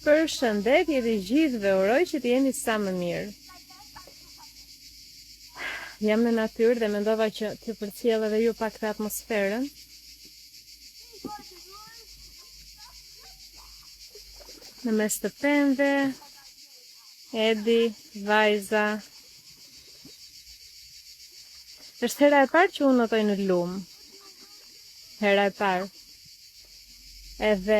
Përshëndetje të gjithëve, uroj që të jeni sa më mirë. Jam në natyrë dhe mendova që t'ju përcjell edhe ju pak të atmosferën. Në mes të pemëve, Edi, vajza. Është hera e parë që unë notoj në lumë. Hera e parë. Edhe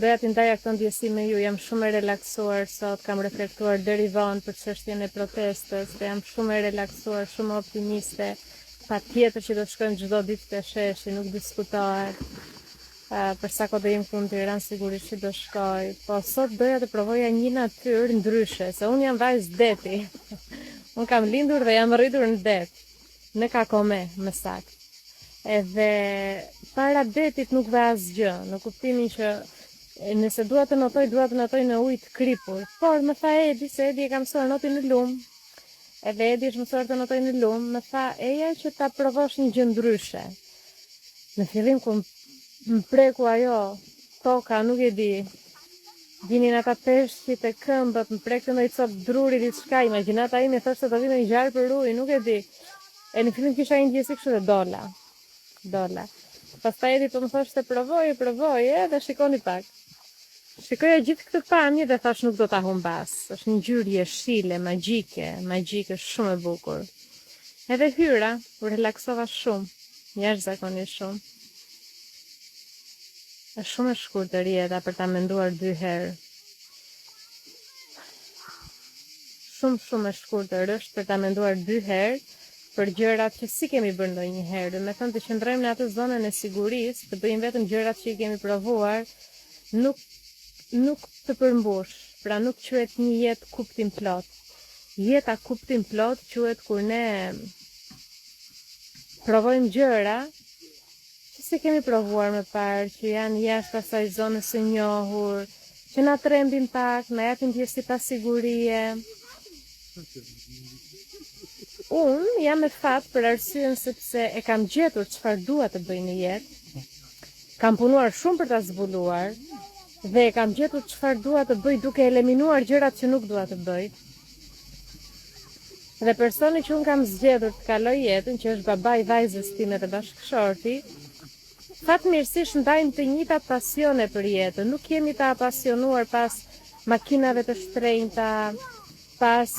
doja t'i ndaja këtë ndjesi me ju, jam shumë e relaksuar sot, kam reflektuar deri vonë për çështjen e protestës, dhe jam shumë e relaksuar, shumë optimiste, patjetër që do të shkojmë çdo ditë te sheshi, nuk diskutohet. Për sa kohë do jem këtu në Tiranë sigurisht që do shkoj, po sot doja të provoja një natyrë ndryshe, se unë jam vajzë deti. Unë kam lindur dhe jam rritur në det, në Kakome, më saktë. Edhe para detit nuk ve asgjë, në kuptimin që nëse dua të notoj në ujë të kripur. Por më tha Edi, se Edi e ka mësuar noti në lumë, edhe Edi është mësuar të notoj në lumë, më tha eja që ta provosh një gjë ndryshe. Në fillim ku më preku ajo toka, nuk e di, vinin ata peshqit e këmbët, më prekte ndonjë cop druri diçka, imagjinata ime thoshte të vinë një gjarë për ujë, nuk e di. E në fillim kisha një ndjesi kështu dhe dola. Pastaj Edi po më thoshte provoje dhe shikoni pak. Shikoja gjithë këtë pamje dhe thash nuk do ta humbas. Është një ngjyrë jeshile, magjike, shumë e bukur. Edhe hyra, u relaksova shumë, jashtëzakonisht shumë. Është shumë e shkurtër jeta për ta menduar 2 herë. Shumë e shkurtër është për ta menduar 2 herë për gjërat që si kemi bërë ndonjëherë. Do të thënë të qëndrojmë në atë zonën e sigurisë, të bëjmë vetëm gjërat që i kemi provuar, nuk të përmbush, pra nuk quhet një jetë kuptim plot. Jeta kuptim plot quhet kur ne provojmë gjëra që si kemi provuar më parë, që janë jashtë asaj zonës së njohur, që na trembin pak, na japin ndjesi pasigurie. Unë jam me fat për arsyen sepse e kam gjetur çfarë dua të bëj në jetë. Kam punuar shumë për ta zbuluar dhe e kam gjetur çfarë dua të bëj duke eliminuar gjërat që nuk dua të bëj. Dhe personi që unë kam zgjedhur të kaloj jetën, që është babai i vajzës time dhe bashkëshorti, fatmirësisht ndajmë të njëjtat pasione për jetën. Nuk jemi të apasionuar pas makinave të shtrenjta, pas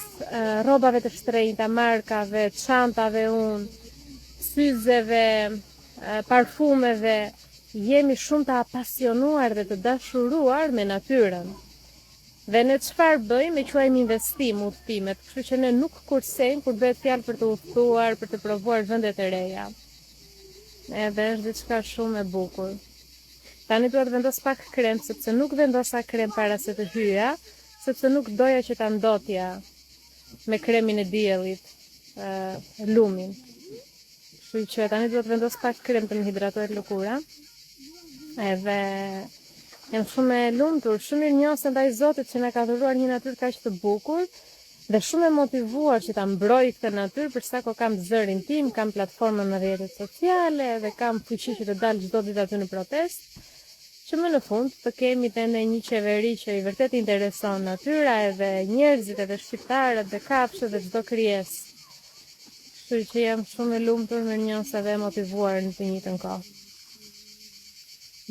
rrobave të shtrenjta, markave, çantave syzeve, parfumeve. Jemi shumë të apasionuar dhe të dashuruar me natyrën. Dhe në çfarë bëjmë e quajmë investim, udhëtimet, kështu që ne nuk kursejmë kur bëhet fjalë për të udhëtuar, për të provuar vendet e reja. Edhe është diçka shumë e bukur. Tani dua të vendos pak krem, sepse nuk vendosa krem para se të hyja, sepse nuk doja që ta ndotja me kremin e diellit, lumin. Kështu që tani dua të vendos pak krem të më hidratojë lëkura. Edhe jam shumë e lumtur, shumë mirënjohëse ndaj Zotit që na ka dhuruar një natyrë kaq të bukur dhe shumë e motivuar që ta mbroj këtë natyrë për sa kohë kam zërin tim, kam platformën në rrjetet sociale dhe kam fuqi që të dal çdo ditë aty në protestë, që më në fund të kemi dhe në një qeveri që i vërtet intereson natyra edhe njerëzit edhe shqiptarët dhe kafshët dhe çdo krijesë. Kështu që jam shumë e lumtur, mirënjohëse dhe motivuar në të njëjtën kohë.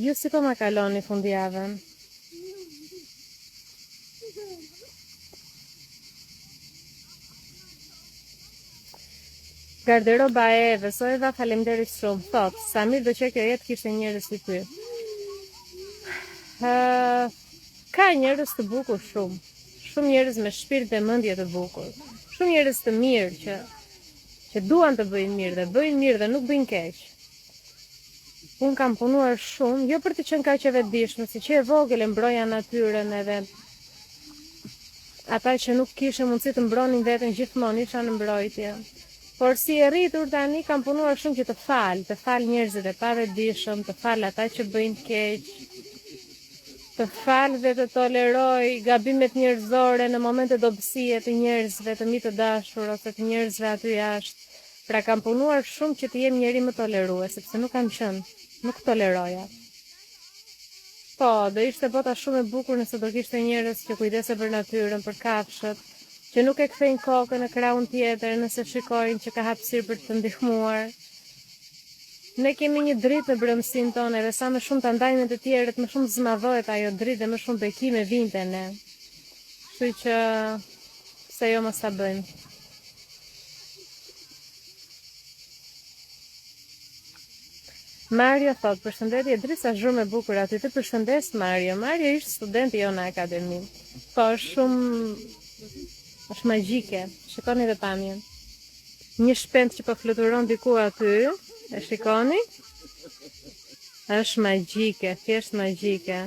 Ju si po ma kaloni fundjavën? Garderoba e Evës, o Eva, faleminderit shumë. Thot, sa mirë do që kjo jetë kishte njerëz si ty. Ka njerëz të bukur shumë njerëz me shpirt dhe mendje të bukur, shumë njerëz të mirë që duan të bëjnë mirë dhe nuk bëjnë keq. Unë kam punuar shumë, jo për të qenë kaq e vetëdijshme, se që e vogël e mbroja natyrën edhe ata që nuk kishin mundësi të mbronin veten gjithmonë isha në mbrojtje. Por si e rritur tani kam punuar shumë që të fal njerëzit e pavetëdijshëm, të fal ata që bëjnë keq, të fal dhe të toleroj gabimet njerëzore në momente dobësie të njerëzve të mi të dashur ose të njerëzve aty jashtë. Pra kam punuar shumë që të jem njeri më tolerues, sepse nuk kam qenë, nuk toleroja. Po, do ishte bota shumë e bukur nëse do kishte njerëz që kujdese për natyrën, për kafshët, që nuk e kthejnë kokën në krahun tjetër nëse shikojnë që ka hapësirë për të ndihmuar. Ne kemi një dritë në brëmsinë tonë, edhe sa më shumë ta ndajmë të tjerët, më shumë zmadhohet ajo dritë dhe më shumë bekime vinte ne. Kështu që pse jo mos ta bëjmë. Mario thot, përshëndetje, drisa zhurmë e bukur aty, të përshëndes Mario. Mario ishte studenti jo në akademi. Po është magjike, shikoni dhe pamjen. Një shpend që po fluturon diku aty, e shikoni? Është magjike, thjesht magjike.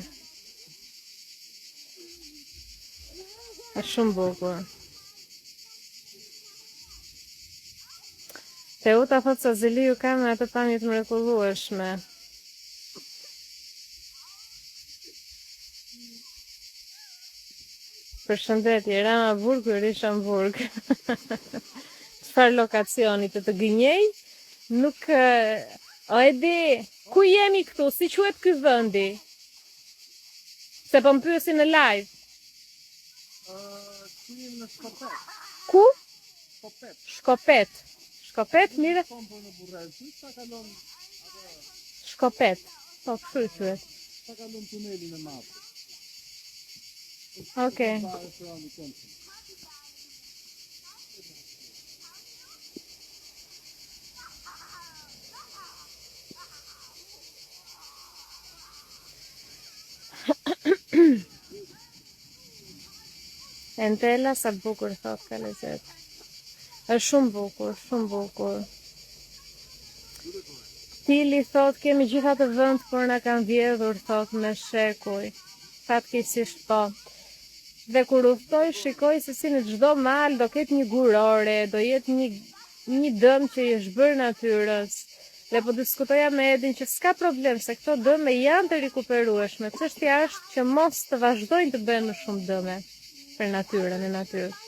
Është shumë bukur. Teuta thot se Zeliu ka me atë pamje të mrekullueshme. Përshëndetje, Rama Burgu, Rishamburg. Çfarë lokacioni të gënjej? Nuk o e di, ku jemi këtu? Si quhet ky vendi? Se po më pyesin në live. Ku jemi në Shkopet? Ku? Shkopet. Shkopet. Shkopet, mire? Shkopet. Po, kështu i thuhet. Sa kalon tunelin e madh. Okej. Entela sa bukur thot ka lezet. Është shumë bukur, shumë bukur. Tili thot, kemi gjitha të vënd, por na kanë vjedhur, thot, me shekuj. Fatkeqësisht po. Dhe kur udhtoj, shikoj se si në çdo mal do ketë një gurore, do jetë një dëm që i është bërë natyrës. Dhe po diskutoja me Edin që s'ka problem, se këto dëme janë të rikuperueshme. Çështja është që mos të vazhdojnë të bëhen më shumë dëme për natyrën e natyrës.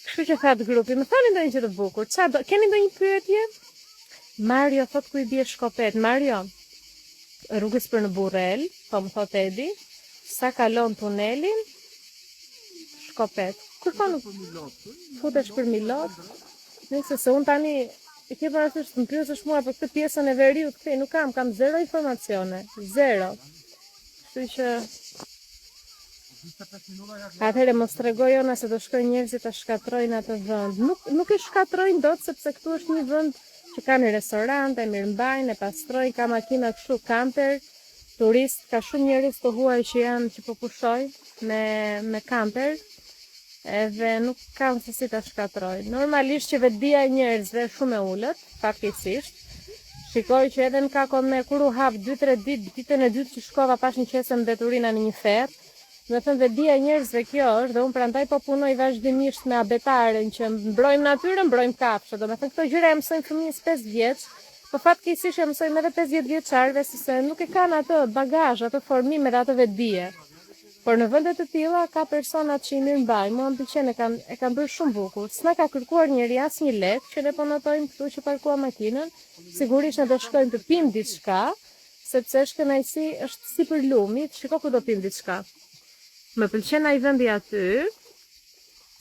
Kështu që thatë grupi, më thani ndonjë që të bukur, keni ndonjë pyetje? Mario thot ku i bie Shkopet. Mario, rrugës për në Burrel, po më thot Edi, sa kalon tunelin, Shkopet. Kur po nuk futesh për Milot? Nëse se unë tani, i ke parasysh të më pyesësh mua për këtë pjesën e veriut, këtej nuk kam zero informacione, zero. Kështu që atëherë mos tregoj ona se do shkojnë njerëzit të shkatrojnë atë vend. Nuk e shkatrojnë dot sepse këtu është një vend që ka një restorante, mirëmbajnë, e pastrojnë, ka makina kështu kamper, turist, ka shumë njerëz të huaj që janë që po pushojnë me kamper, edhe nuk kanë se si ta shkatrojnë. Normalisht që vetdia e njerëzve është shumë e ulët, fatkeqësisht. Shikoj që edhe në Kakome kur u hap 2-3 ditë, ditën e dytë që shkova pash një qese mbeturina në një ferr. Me thënë vetdia e njerëzve kjo është dhe unë prandaj po punoj vazhdimisht me abetaren që mbrojmë natyrën, mbrojmë kafshët. Do me thënë këto gjëra e mësojmë fëmijës 5 vjeç, po fatkeqësisht e mësojmë edhe 50 vjeçarëve se nuk e kanë atë bagazh, atë formim edhe atë vetdije. Por në vende të tilla ka persona që i mirëmbajnë, mua më pëlqen, e kanë bërë shumë bukur. S'na ka kërkuar njeri asnjë lek që ne po notojmë këtu që parkuam makinën. Sigurisht ne do shkojmë të pimë diçka, sepse është kënaqësi, është si për lumit, shiko ku do pimë diçka. Më pëlqen ai vendi aty,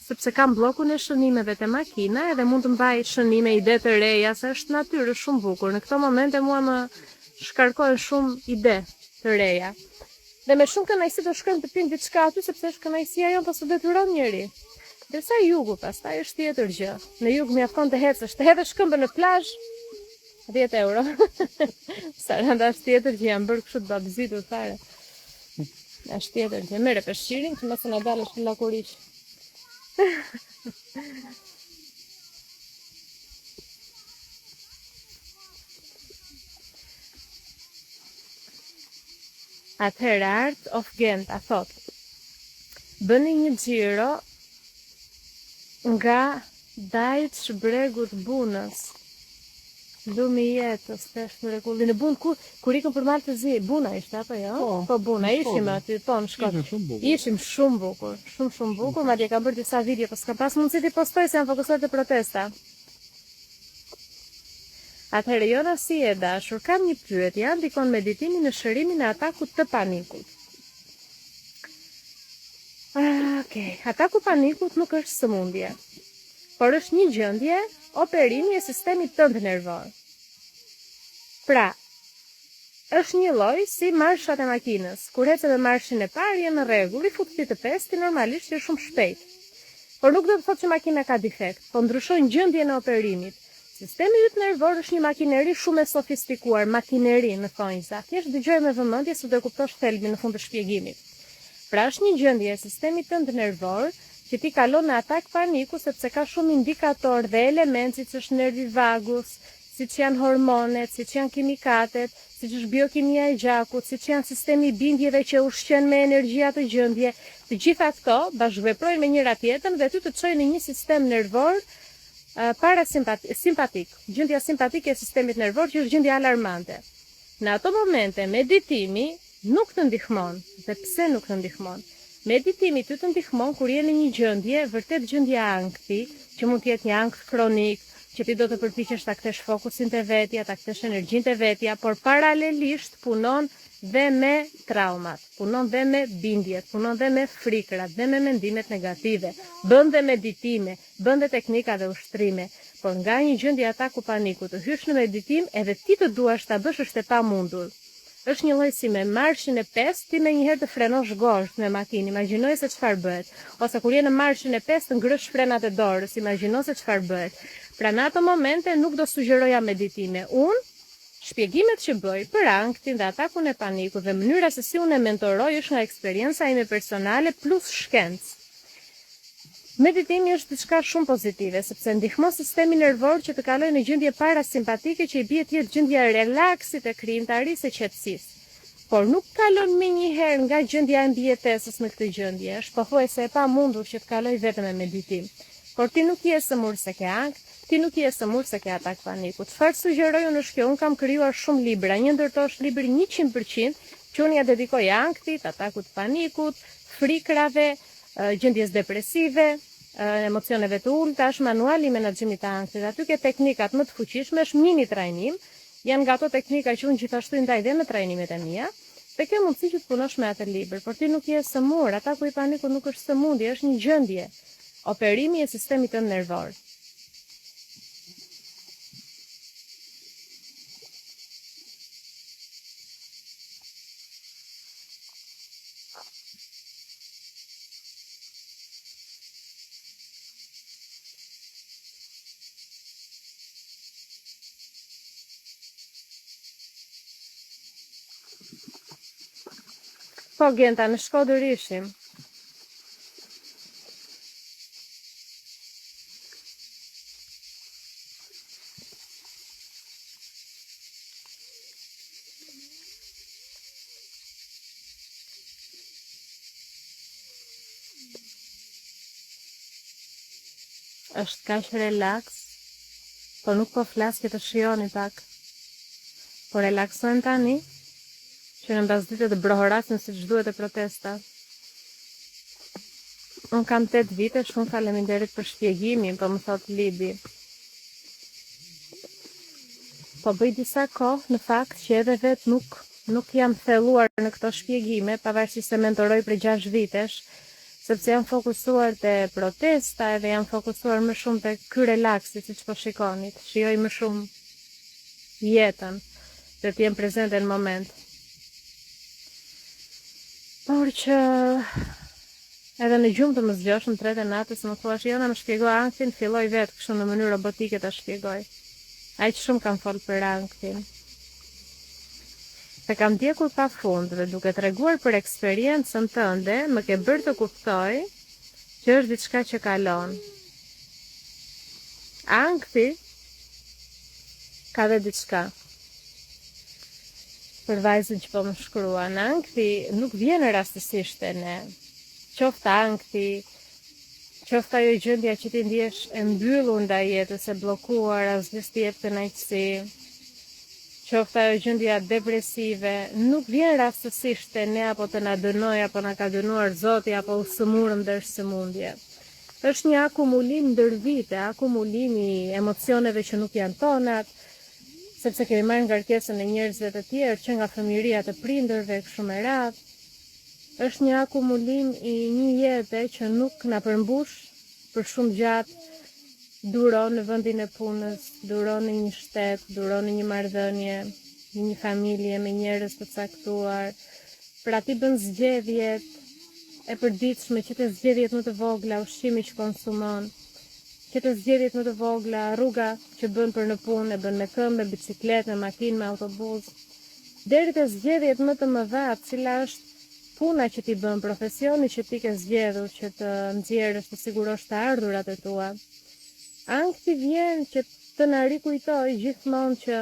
sepse kam bllokun e shënimeve te makina edhe mund të mbaj shënime, ide të reja, se është natyrë shumë bukur. Në këto momente mua më shkarkojnë shumë ide të reja. Dhe me shumë kënaqësi do shkojmë të pimë diçka aty sepse është kënaqësia jon, pas të detyron njëri. Derisa jugu pastaj është tjetër gjë. Në jug mjafton të hecësh, të hedhësh këmbën në plazh 10 euro. Saranda është tjetër që janë bërë kështu të babzitur fare. Është tjetër që merre peshqirin që mos e na dalësh në lakurish. Atëherë Art of Gent a thot, bëni një xhiro nga Dajç bregut Bunës. Lumi jetës, tesh mrekulli. Në Bunë kur ikëm për Malë të Zi, Buna ishte apo jo? Po Buna, ishim aty, po në Shkodër. Ishim shumë bukur, shumë bukur, madje kam bërë disa video, po s'kam pas mundësi t'i postoj se janë fokusuar te protesta. Atëherë Jona si e dashur, kam një pyetje, ndikon meditimi në shërimin e atakut të panikut? Okej, ataku panikut nuk është sëmundje, por është një gjendje operimi e sistemit tënd nervor. Pra, është një lloj si marshat e makinës. Kur ecë me marshin e parë je në rregull, i fut ti të pesti, normalisht je shumë shpejt. Por nuk do të thotë që makina ka defekt, po ndryshon gjendjen e operimit. Sistemi yt nervor është një makineri shumë e sofistikuar, makineri në thonjza. Thjesht dëgjoj me vëmendje se do e kuptosh thelbin në fund të shpjegimit. Pra është një gjendje e sistemit tënd nervor që ti kalon në atak paniku sepse ka shumë indikator dhe elementë siç është nervi vagus, siç janë hormonet, siç janë kimikatet, siç është biokimia e gjakut, siç janë sistemi i bindjeve që ushqen me energji atë gjendje. Të gjitha këto bashkëveprojnë me njëra tjetrën dhe ty të çojnë në një sistem nervor parasimpatik. Gjendja simpatike e sistemit nervor që është gjendja alarmante. Në ato momente meditimi nuk të ndihmon. Dhe pse nuk të ndihmon? Meditimi ty të ndihmon kur je në një gjendje, vërtet gjendje ankthi, që mund të jetë një ankth kronik, që ti do të përpiqesh ta kthesh fokusin te vetja, ta kthesh energjinë te vetja, por paralelisht punon dhe me traumat, punon dhe me bindjet, punon dhe me frikrat, dhe me mendimet negative, bën dhe meditime, bën dhe teknika dhe ushtrime, por nga një gjendje ataku paniku të hysh në meditim, edhe ti të duash ta bësh është e pamundur. Është një lloj si me marshin e 5, ti me njëherë të frenosh gosht me makinë, imagjinoj se çfarë bëhet. Ose kur je në marshin e 5 të ngrësh frenat e dorës, imagjino se çfarë bëhet. Pra në ato momente nuk do sugjeroja meditime. Unë shpjegimet që bëj për anktin dhe atakun e panikut dhe mënyra se si unë e mentoroj është nga eksperienca ime personale plus shkencë. Meditimi është diçka shumë pozitive, sepse ndihmon sistemin nervor që të kalojë në gjendje parasimpatike që i bie të jetë gjendja e relaksit, e krijimtarisë, e qetësisë. Por nuk kalon menjëherë nga gjendja e mbijetesës në këtë gjendje, është pothuajse e pamundur që të kaloj vetëm me meditim. Por ti nuk je sëmur se ke ankt, ti nuk je sëmur se ke atak paniku. Çfarë sugjeroj unë është kjo, unë kam krijuar shumë libra, një ndër to është libri 100% që unë ja dedikoj anktit, atakut panikut, frikrave, gjendjes depresive, emocioneve të ulta, është manuali i menaxhimit të anktit. Aty ke teknikat më të fuqishme, është mini trajnim, janë nga ato teknika që unë gjithashtu i ndaj dhe në trajnimet e mia. Dhe ke mundësi që të punosh me atë libër, por ti nuk je sëmur, ataku i panikut nuk është sëmundje, është një gjendje, operimi e sistemit tënd nervor. Po, Genta, në Shkodër ishim. Është kaq relaks, por nuk po flas që të shijoni pak. Po relaksojmë tani, që në mbasditë të brohorasin siç duhet e protesta. Unë kam 8 vite, shumë faleminderit për shpjegimin, po më thot Libi. Po bëj disa kohë, në fakt, që edhe vetë nuk jam thelluar në këto shpjegime, pavarësisht se mentoroj për 6 vitesh, sepse jam fokusuar te protesta edhe jam fokusuar më shumë te ky relaksi, siç po shikonit. Shijoj më shumë jetën, dhe të jem prezente në moment. Por që edhe në gjumë të më zgjosh në 3 të natës më thuash, Jona më shpjegoj anktin, filloj vetë kështu në mënyrë robotike ta shpjegoj. Aq shumë kam folë për anktin. Se kam ndjekur pafund dhe duke treguar për eksperiencën tënde, më ke bërë të kuptoj që është diçka që kalon. Ankti ka dhe diçka. Për vajzën që po më shkruan, ankthi nuk vjen rastësisht e ne. Qoftë ankthi, qoftë ajo gjendja që ti ndihesh e mbyllur ndaj jetës, e bllokuar, asgjë t'i jep kënaqësi, qoftë ajo gjendja depresive, nuk vjen rastësisht e ne apo të na dënoj, apo na ka dënuar Zoti, apo u sëmurëm ndër sëmundje. Është një akumulim ndër vite, akumulim i emocioneve që nuk janë tonat, sepse kemi marrë ngarkesën e njerëzve të tjerë që nga fëmijëria të prindërve kështu me radhë. Është një akumulim i një jete që nuk na përmbush për shumë gjatë, duron në vendin e punës, duron në një shtet, duron në një marrëdhënie, në një familje me njerëz të caktuar. Pra ti bën zgjedhjet e përditshme, që të zgjedhjet më të vogla, ushqimi që konsumon, që të zgjedhjet më të vogla, rruga që bën për në punë, e bën me këmbë, me bicikletë, me makinë, me autobus, deri te zgjedhjet më të mëdha, cila është puna që ti bën, profesioni që ti ke zgjedhur që të nxjerrësh, të sigurosh të ardhurat e tua. Ankthi vjen që të na rikujtoj gjithmonë që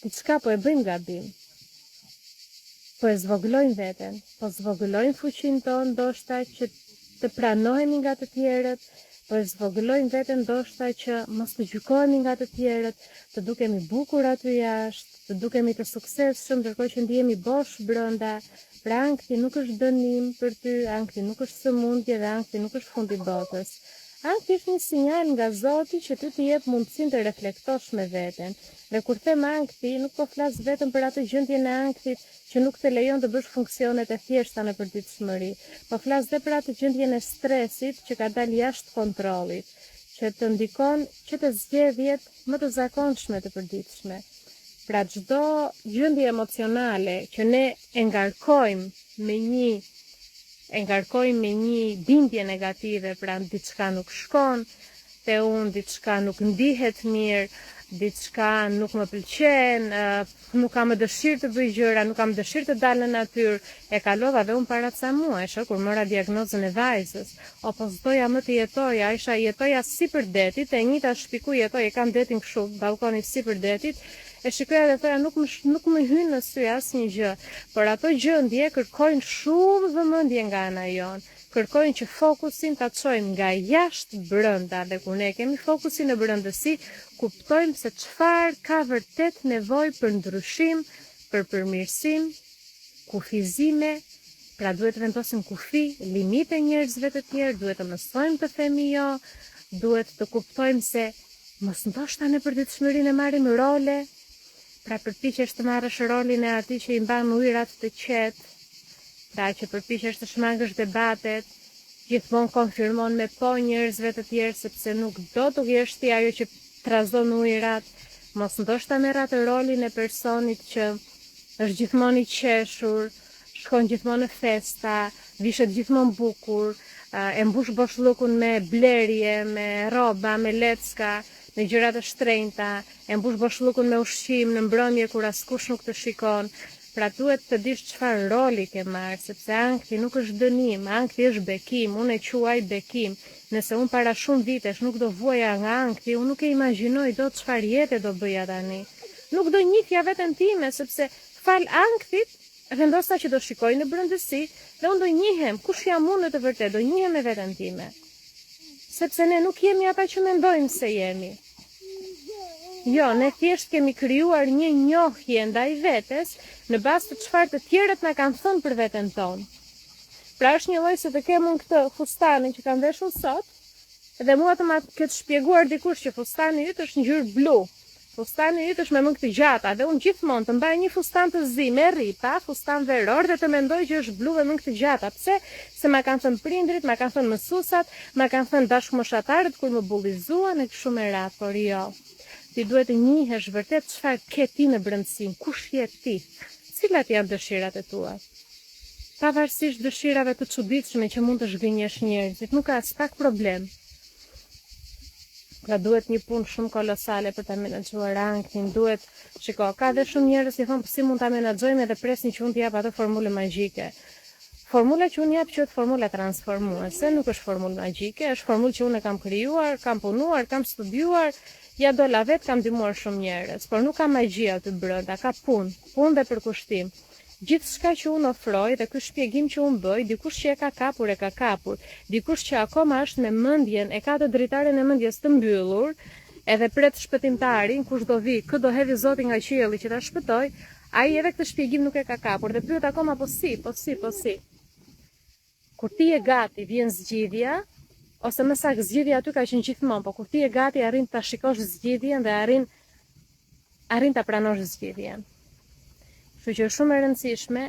diçka po e bëjmë gabim. Po e zvogëlojmë veten, po zvogëlojmë fuqinë tonë ndoshta që të pranohemi nga të tjerët, po e zvogëlojmë veten ndoshta që mos të gjykohemi nga të tjerët, të dukemi bukur aty jashtë, të dukemi të suksesshëm, ndërkohë që ndihemi bosh brenda. Pra ankthi nuk është dënim për ty, ankthi nuk është sëmundje dhe ankthi nuk është fundi botës. Ankthi është një sinjal nga Zoti që ty të jep mundësinë të reflektosh me veten. Dhe kur them ankthi, nuk po flas vetëm për atë gjendjen e ankthit që nuk të lejon të bësh funksionet e thjeshta në përditshmëri, po flas edhe për atë gjendjen e stresit që ka dalë jashtë kontrollit, që të ndikon që të zgjedhjet më të zakonshme të përditshme. Pra çdo gjendje emocionale që ne e ngarkojmë me një bindje negative, pra diçka nuk shkon te unë, diçka nuk ndihet mirë, diçka nuk më pëlqen, nuk kam dëshirë të bëj gjëra, nuk kam dëshirë të dal në natyrë. E kalova dhe unë para ca muajsh, kur mora diagnozën e vajzës. Po s'doja më të jetoja, jetoja sipër detit, e njëjta shtëpi ku jetoj, e kam detin kështu, balkoni sipër detit. E shikoja dhe thoya nuk më hyn në sy asnjë gjë, por ato gjendje kërkojnë shumë vëmendje nga ana jon. Kërkojnë që fokusin ta çojmë nga jashtë brenda, dhe kur ne kemi fokusin në brendësi, kuptojmë se çfarë ka vërtet nevojë për ndryshim, për përmirësim, kufizime. Pra duhet të vendosim kufi, limite njerëzve të tjerë, duhet të mësojmë të themi jo, duhet të kuptojmë se mos ndoshta në përditshmërinë e marrim role. Pra përpiqesh të marrësh rolin e atij që i mban ujërat të qetë, pra që përpiqesh të shmangësh debatet, gjithmonë konfirmon me po njerëzve të tjerë, sepse nuk do të jesh ti ajo që trazon ujërat, mos ndoshta merr atë rolin e personit që është gjithmonë i qeshur, shkon gjithmonë në festa, vishet gjithmonë bukur, e mbush boshllukun me blerje, me rroba, me lecka, me gjëra të shtrenjta, e mbush boshllukun me ushqim në mbrëmje kur askush nuk të shikon. Pra duhet të dish çfarë roli ke marrë, sepse ankthi nuk është dënim, ankthi është bekim, unë e quaj bekim. Nëse unë para shumë vitesh nuk do vuaja nga ankthi, unë nuk e imagjinoj dot çfarë jete do bëja tani. Nuk do njihja veten time, sepse fal ankthit vendosa që do shikoj në brendësi dhe unë do njihem kush jam unë në të vërtetë, do njihem me veten time. Sepse ne nuk jemi ata që mendojmë se jemi. Jo, ne thjesht kemi krijuar një njohje ndaj vetes në bazë të çfarë të tjerët na kanë thënë për veten tonë. Pra është një lloj se të kem unë këtë fustanin që kam veshur sot, dhe mua të ma ketë shpjeguar dikush që fustani yt është ngjyrë blu. Fustani yt është me mëngë të gjata dhe unë gjithmonë të mbaj një fustan të zi me rripa, fustan veror, dhe të mendoj që është blu me mëngë të gjata. Pse? Se ma kanë thënë prindrit, ma kanë thënë mësuesat, ma kanë thënë dashmoshatarët kur më bullizuan e kështu me radhë, por jo. Ti duhet të njihesh vërtet çfarë ke ti në brendësi, kush je ti, cilat janë dëshirat e tua. Pavarësisht dëshirave të çuditshme që mund të zhgënjesh njerëzit, nuk ka as pak problem. Pra duhet një punë shumë kolosale për ta menaxhuar anktin, duhet, shiko, ka dhe shumë njerëz që thonë si mund ta menaxhojmë edhe presin që unë t'jap atë formulë magjike. Formula që unë jap quhet formula transformuese, nuk është formulë magjike, është formulë që unë e kam krijuar, kam punuar, kam studiuar, ja dola vet, kam ndihmuar shumë njerëz, por nuk ka magji aty brenda, ka punë dhe përkushtim. Gjithçka që unë ofroj dhe ky shpjegim që unë bëj, dikush që e ka kapur, dikush që akoma është me mendjen, e ka të dritaren e mendjes të mbyllur, edhe pret shpëtimtarin, kush do vi, kë do hedhi Zoti nga qielli që ta shpëtoj, ai edhe këtë shpjegim nuk e ka kapur dhe pyet akoma po si. Kur ti je gati, vjen zgjidhja, ose më saktë zgjidhja aty ka qenë gjithmonë, po kur ti je gati arrin ta shikosh zgjidhjen dhe arrin arrin ta pranosh zgjidhjen. Kështu që është shumë e rëndësishme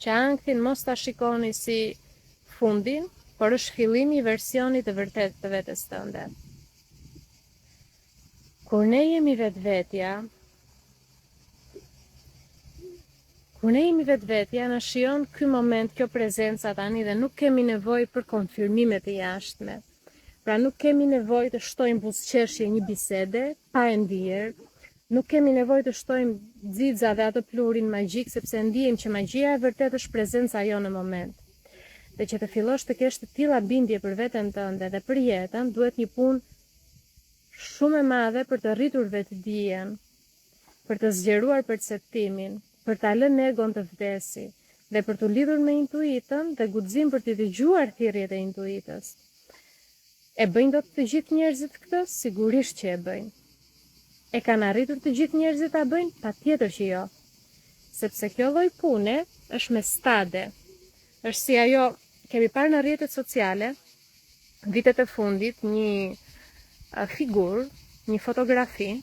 që ankthin mos ta shikoni si fundin, por është fillimi i versionit të vërtet të vetes tënde. Kur ne jemi vetvetja, na shijon ky moment, kjo prezenca tani dhe nuk kemi nevojë për konfirmime të jashtme. Pra nuk kemi nevojë të shtojmë buzëqeshje një bisede pa e ndier, nuk kemi nevojë të shtojmë xixa dhe atë plurin magjik, sepse ndijmë që magjia e vërtet është prezenca jo në moment. Dhe që të fillosh të kesh të tilla bindje për veten tënde dhe për jetën, duhet një punë shumë e madhe për të rritur vetdijen, për të zgjeruar perceptimin, për ta lënë egon të vdesi dhe për të lidhur me intuitën dhe guxim për të dëgjuar thirrjet e intuitës. E bëjnë dot të gjithë njerëzit këtë? Sigurisht që e bëjnë. E kanë arritur të gjithë njerëzit ta bëjnë? Patjetër që jo. Sepse kjo lloj pune është me stade. Është si ajo, kemi parë në rrjetet sociale, vitet e fundit, një figurë, një fotografi,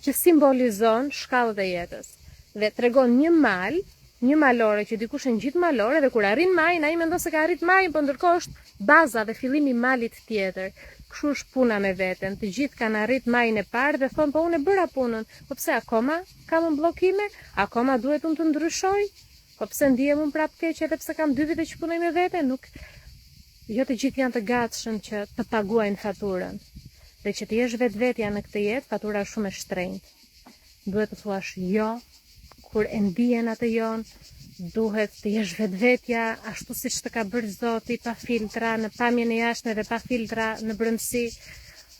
që simbolizon shkallët e jetës. Dhe tregon një malore që dikush e ngjit malore dhe kur arrin majin, ai mendon se ka arrit majin, por ndërkohë është baza dhe fillimi i malit tjetër. Kështu është puna me veten. Të gjithë kanë arrit majin e parë dhe thonë po unë e bëra punën. Po pse akoma kam bllokime? Akoma duhet unë të ndryshoj? Po pse ndihem unë prapë keq edhe pse kam 2 vite që punoj me veten? Nuk, jo të gjithë janë të gatshëm që të paguajnë faturën. Dhe që të jesh vetvetja në këtë jetë, fatura është shumë e shtrenjtë. Duhet të thuash jo kur e ndihen atë jon, duhet të jesh vetvetja ashtu siç të ka bërë Zoti, pa filtra, në pamjen e jashtme dhe pa filtra në brendësi.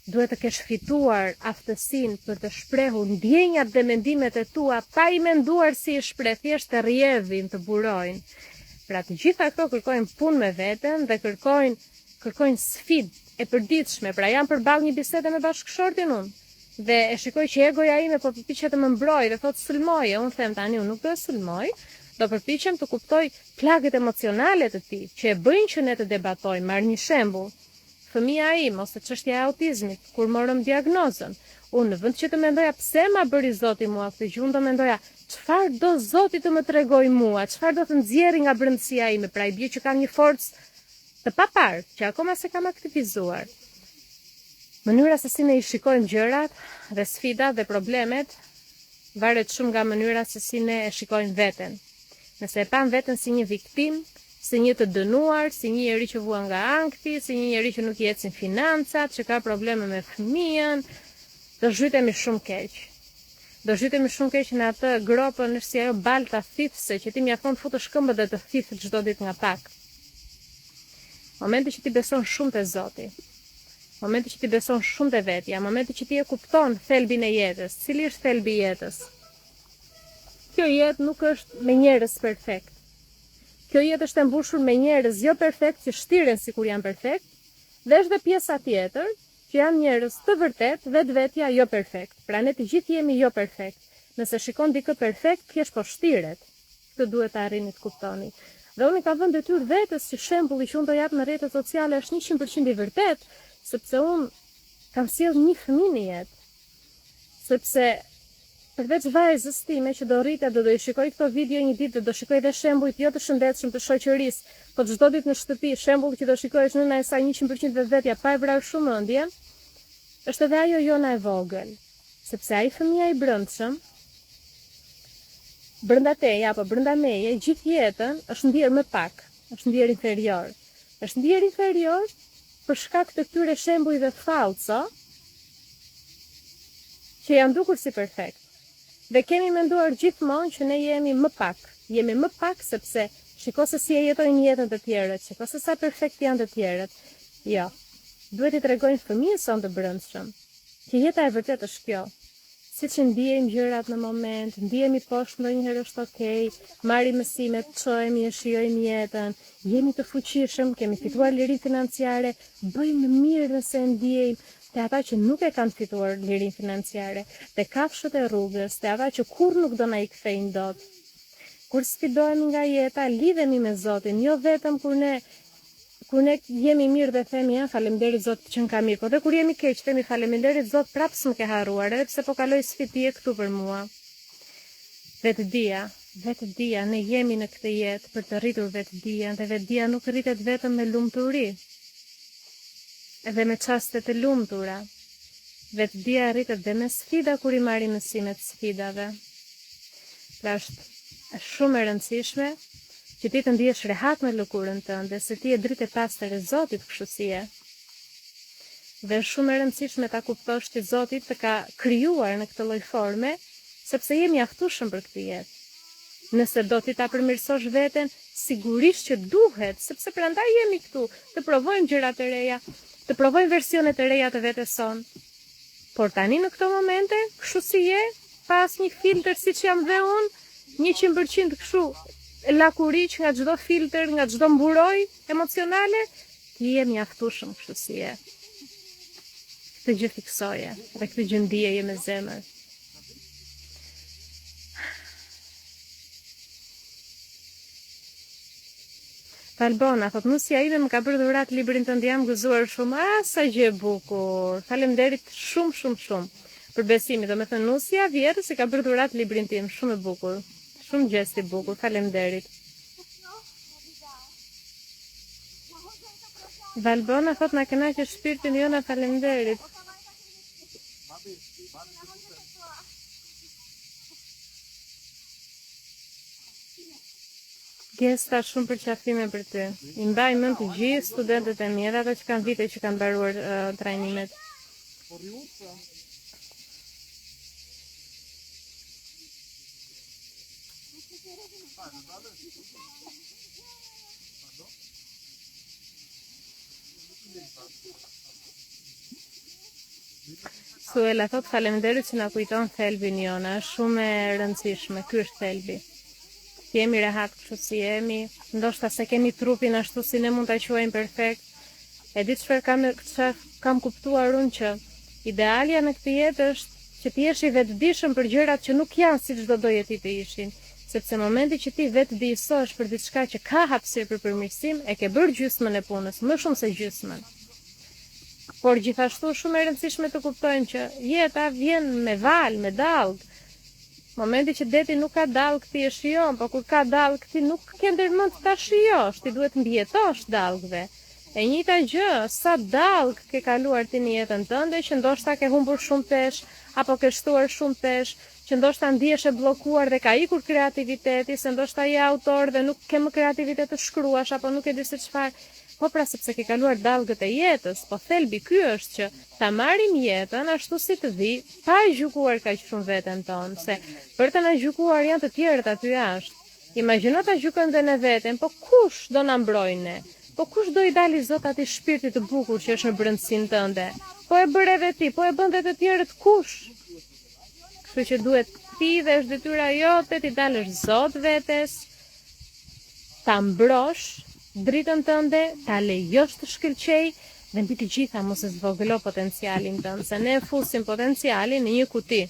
Duhet të kesh fituar aftësinë për të shprehur ndjenjat dhe mendimet e tua pa i menduar si i shpreh, thjesht të rrjedhin, të burojnë. Pra të gjitha këto kërkojnë punë me veten dhe kërkojnë sfidë e përditshme. Pra jam përballë një bisede me bashkëshortin unë. Dhe e shikoj që egoja ime po përpiqet të më mbrojë dhe thotë sulmoje, unë them tani unë nuk do të sulmoj, do përpiqem të kuptoj plagët emocionale të tij, që e bëjnë që ne të debatojmë. Marr një shembull. Fëmia im ose çështja e autizmit, kur morëm diagnozën, unë në vend që të mendoja pse ma bëri Zoti mua këtë gjë, unë do mendoja çfarë do Zoti të më tregoj mua, çfarë do të nxjerrë nga brendësia ime, pra i bie që kam një forcë të papar, që akoma se kam aktivizuar. Mënyra se si ne i shikojmë gjërat dhe sfidat dhe problemet varet shumë nga mënyra se si ne e shikojmë veten. Nëse e pam veten si një viktim, si një të dënuar, si një njeri që vua nga ankthi, si një njeri që nuk i ecin financat, që ka probleme me fëmijën, do zhytemi shumë keq. Do zhytemi shumë keq në atë gropën, është si ajo balta thithse që ti mjafton të futësh këmbët dhe të thithë çdo ditë nga pak. Momenti që ti beson shumë te Zoti. Momenti që ti beson shumë te vetja, momenti që ti e kupton thelbin e jetës. Cili është thelbi i jetës? Kjo jetë nuk është me njerëz perfekt. Kjo jetë është e mbushur me njerëz jo perfekt që shtiren sikur janë perfekt, dhe është dhe pjesa tjetër që janë njerëz të vërtet, vetvetja jo perfekt. Pra ne të gjithë jemi jo perfekt. Nëse shikon dikë perfekt, thjesht po shtiret. Këtë duhet të arrini të kuptoni. Dhe unë kam vënë detyrë vetes që shembulli që unë do jap në rrjetet sociale është 100% i vërtet. Sepse unë kam sjell një fëmijë në jetë. Sepse përveç vajzës time që do rritet dhe do i shikoj këto video një ditë dhe do shikoj dhe shembujt jo të shëndetshëm të shoqërisë, po çdo ditë në shtëpi shembulli që do shikoj është nëna e saj 100% vetvetja pa e vrarë shumë mendjen, është edhe ajo jona e vogël. Sepse ai fëmia i brendshëm brenda teje apo brenda meje gjithë jetën është ndier më pak, është ndier inferior. Është ndier inferior për shkak të këtyre shembujve falso që janë dukur si perfekt. Dhe kemi menduar gjithmonë që ne jemi më pak. Jemi më pak sepse shiko se si e jetojnë jetën të tjerët, shiko se sa perfekt janë të tjerët. Jo, duhet i tregojnë fëmijës sonë të brendshëm që jeta e vërtet është kjo. Siç e ndijemi gjërat në moment, ndihemi poshtë ndonjëherë është okay, marrim mësime, çohemi, e shijojmë jetën, jemi të fuqishëm, kemi fituar lirinë financiare, bëjmë mirë nëse ndijemi, te ata që nuk e kanë fituar lirinë financiare, te kafshët e rrugës, te ata që kurrë nuk do na i kthejnë dot. Kur sfidohemi nga jeta, lidhemi me Zotin, jo vetëm kur ne jemi mirë dhe themi ja faleminderit Zot që n'ka mirë, po dhe kur jemi keq themi faleminderit Zot prapë s'më ke harruar, edhe pse po kaloj sfidie këtu për mua. Vetëdia, ne jemi në këtë jetë për të rritur vetëdia, dhe vetëdia nuk rritet vetëm me lumturi, edhe me çaste të lumtura. Vetëdia rritet dhe me sfida kur i marrim mësimet e sfidave. Pra është shumë e rëndësishme që ti të ndihesh rehat me lëkurën tënde, se ti je dritë e pastër e Zotit, kështu si je. Dhe është shumë e rëndësishme ta kuptosh që Zoti të ka krijuar në këtë lloj forme, sepse je mjaftueshëm për këtë jetë. Nëse do ti ta përmirësosh veten, sigurisht që duhet, sepse prandaj jemi këtu, të provojmë gjëra të reja, të provojmë versione të reja të vetes son. Por tani në këto momente, kështu si je, pa asnjë filtr siç jam dhe unë, 100% kështu lakuriq nga çdo filtr, nga çdo mburoj emocionale, ti je mjaftueshëm kështu si je. Këtë gjë fiksoje, dhe këtë gjë ndijeje me zemër. Albona, thot, nusja ime më ka bërë dhurat librin tënd, jam gëzuar shumë, sa gjë e bukur, faleminderit shumë, për besimin, do me thënë nusja vjetës i ka bërë dhurat librin tim, shumë e bukur, shumë gjest i bukur, faleminderit. Valbona, thot, na kënaqë shpirtin jona, faleminderit. Gesta shumë përqafime për ty. I mbaj mend të gjithë studentët e mi, edhe ata që kanë vite që kanë mbaruar trajnimet. Suela thot, faleminderit që na kujton thelbin jona, është shumë e rëndësishme, ky është thelbi. Jemi rehat kështu si jemi, ndoshta se kemi trupin ashtu si ne mund ta quajmë perfekt. E di çfarë kam kuptuar unë, që idealja në këtë jetë është që ti jesh i vetëdijshëm për gjërat që nuk janë siç do doje ti të ishin, sepse momenti që ti vetëdijsohesh për diçka që ka hapësirë për përmirësim, e ke bërë gjysmën e punës, më shumë se gjysmën. Por gjithashtu shumë e rëndësishme të kuptojmë që jeta vjen me val, me dallg. Momenti që deti nuk ka dallg ti e shijon, po kur ka dallg ti nuk ke ndërmend ta shijosh, ti duhet mbijetosh dallgve. E njëjta gjë, sa dallg ke kaluar ti në jetën tënde, që ndoshta ke humbur shumë pesh, apo ke shtuar shumë pesh, që ndoshta ndihesh e bllokuar dhe ka ikur kreativiteti, se ndoshta je autor dhe nuk ke më kreativitet të shkruash, apo nuk e di se çfarë. Po pra, sepse ke kaluar dallgët e jetës, po thelbi ky është që ta marrim jetën ashtu si të vi, pa e gjykuar kaq shumë veten tonë, se për të na gjykuar janë të tjerët aty jashtë. Imagjino ta gjykojmë dhe ne veten, po kush do na mbrojë ne? Po kush do i dali Zot atij shpirti të bukur që është në brendësinë tënde? Po e bëre edhe ti, po e bën edhe të tjerët, kush? Kështu që duhet ti dhe është detyra jote ti dalësh Zot vetes, ta mbrosh dritën tënde, ta lejosh të shkëlqej dhe mbi të gjitha mos e zvogëlo potencialin tënd, se ne fusim potencialin në një kuti.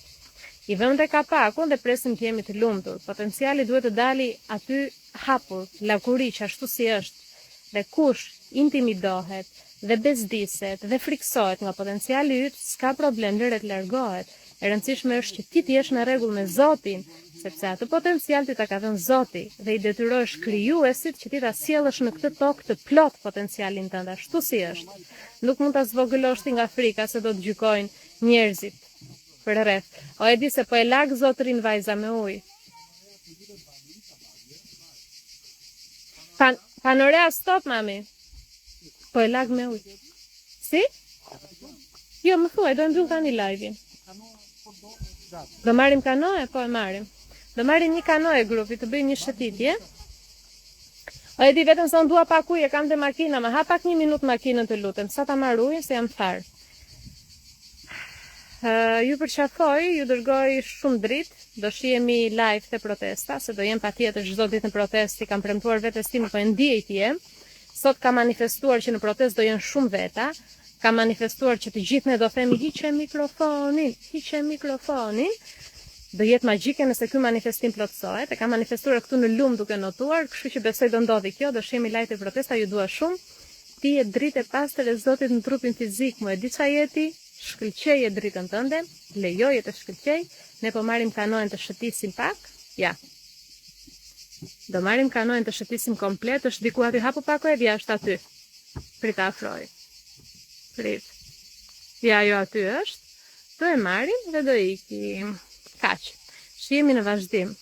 I vëmë te kapakun dhe presim të jemi të lumtur. Potenciali duhet të dali aty hapur, lakuriq ashtu si është. Dhe kush intimidohet dhe bezdiset dhe friksohet nga potenciali yt, s'ka problem, lëre të largohet. E rëndësishme është që ti të jesh në rregull me Zotin, sepse atë potencial ti ta ka dhënë Zoti dhe i detyrohesh krijuesit që ti ta sjellësh në këtë tokë të plot potencialin tënd ashtu si është. Nuk mund ta zvogëlosh ti nga frika se do të gjykojnë njerëzit për rreth. O e di se po e lag Zotrin vajza me ujë. Panorea stop, mami. Po e lag me ujë. Si? Jo, më thuaj, do mbyll tani live-in. Do marrim kanoe? Po e marrim. Do marrim një kanoe grupi, të bëjmë një shëtitje. O e di vetëm se unë dua pak ujë, kam te makina, ma ha pak 1 minutë makinën të lutem, sa ta marr ujë, se jam tharë. Ju përqafoj, ju dërgoj shumë dritë, do shihemi live te protesta, se do jem patjetër çdo ditë në protestë, kam premtuar vetes tim, po e ndiej të jem. Sot ka manifestuar që në protestë do jenë shumë veta. Ka manifestuar që të gjithë ne do themi hiqe mikrofonin, do jetë magjike nëse ky manifestim plotësohet. E ka manifestuar këtu në Lum duke notuar, kështu që besoj do ndodhi kjo, do shihemi live te protesta, ju dua shumë. ti je dritë e pastër e Zotit në trupin fizik, mu e di qa jeti, shkëlqeje dritën tënde, lejoje të shkëlqej, ne po marrim kanojen të shëtisim pak, ja. Do marrim kanojen të shëtisim komplet, është diku aty hapu pak e vja është aty. Prit afroj. Prit. Ja, jo aty është. Do e marrim dhe do ikim. Kaq. Shihemi në vazhdim.